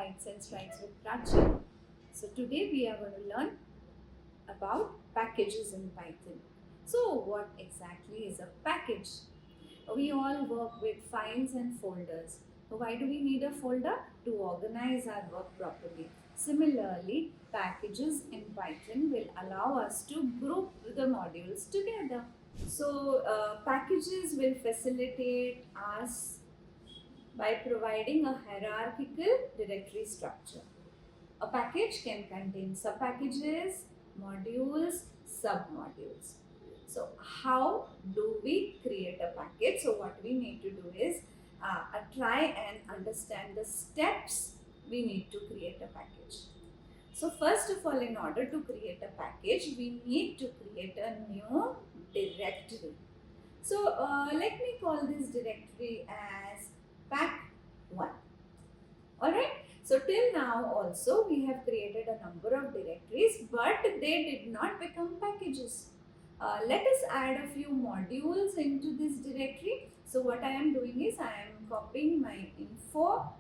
Bytes and Strikes with Prachi. So today we are going to learn about packages in Python. So what exactly is a package? We all work with files and folders. So why do we need a folder? To organize our work properly. Similarly, packages in Python will allow us to group the modules together. So packages will facilitate us by providing a hierarchical directory structure. A package can contain subpackages, modules, submodules. So how do we create a package? So what we need to do is try and understand the steps we need to create a package. So first of all, in order to create a package, we need to create a new directory. So let me call this directory as pack1. Alright, so till now also we have created a number of directories, but they did not become packages. Let us add a few modules into this directory. So what I am doing is I am copying my info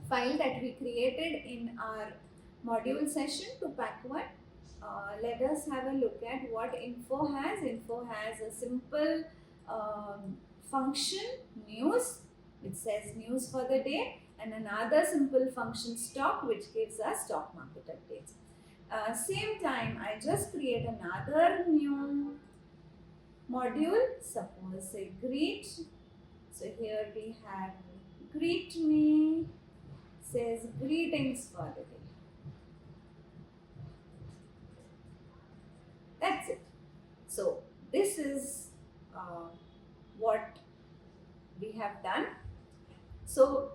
file that we created in our module session to pack1. Let us have a look at what info has. Info has a simple function news, which says news for the day, and another simple function stock, which gives us stock market updates. Same time, I just create another new module, suppose say greet. So here we have greet me, says greetings for the day. That's it. So this is what we have done. So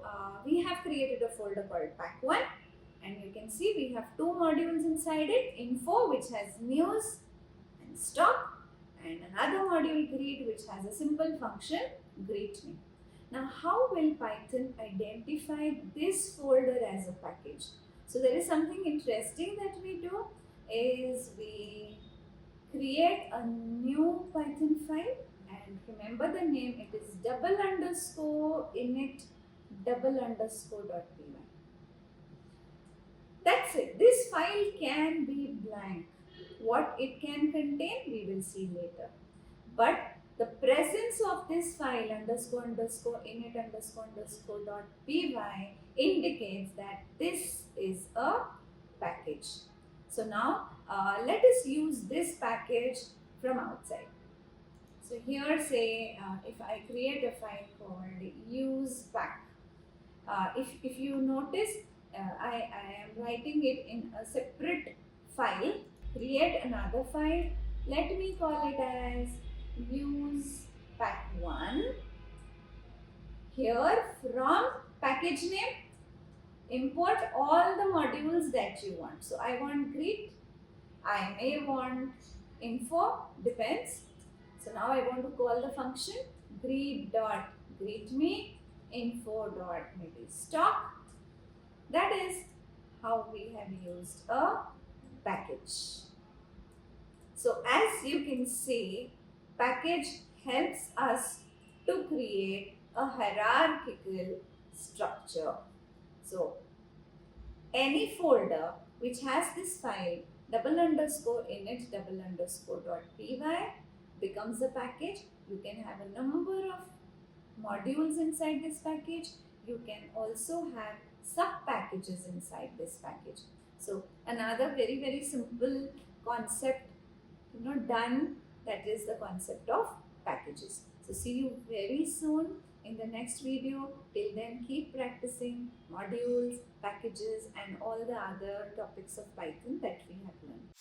we have created a folder called pack1, and you can see we have two modules inside it, info, which has news and stock, and another module greet, which has a simple function greet me. Now how will Python identify this folder as a package? So there is something interesting that we do is we create a new Python file, and remember the name, it is _init _.py. That's it. This file can be blank. What it can contain, we will see later. But the presence of this file _init _.py indicates that this is a package. So now let us use this package from outside. So here say if I create a file called usepack. If you notice, I am writing it in a separate file. Create another file. Let me call it as usepack1. Here from package name, import all the modules that you want. So I want greet, I may want info, depends. So now I want to call the function greet.greetme, info.maybe stock. That is how we have used a package. So as you can see, package helps us to create a hierarchical structure. So any folder which has this file _init _.py becomes a package. You can have a number of modules inside this package. You can also have sub-packages inside this package. So another very simple concept done, that is the concept of packages. So see you very soon in the next video. Till then, keep practicing modules, packages, and all the other topics of Python that we have learned.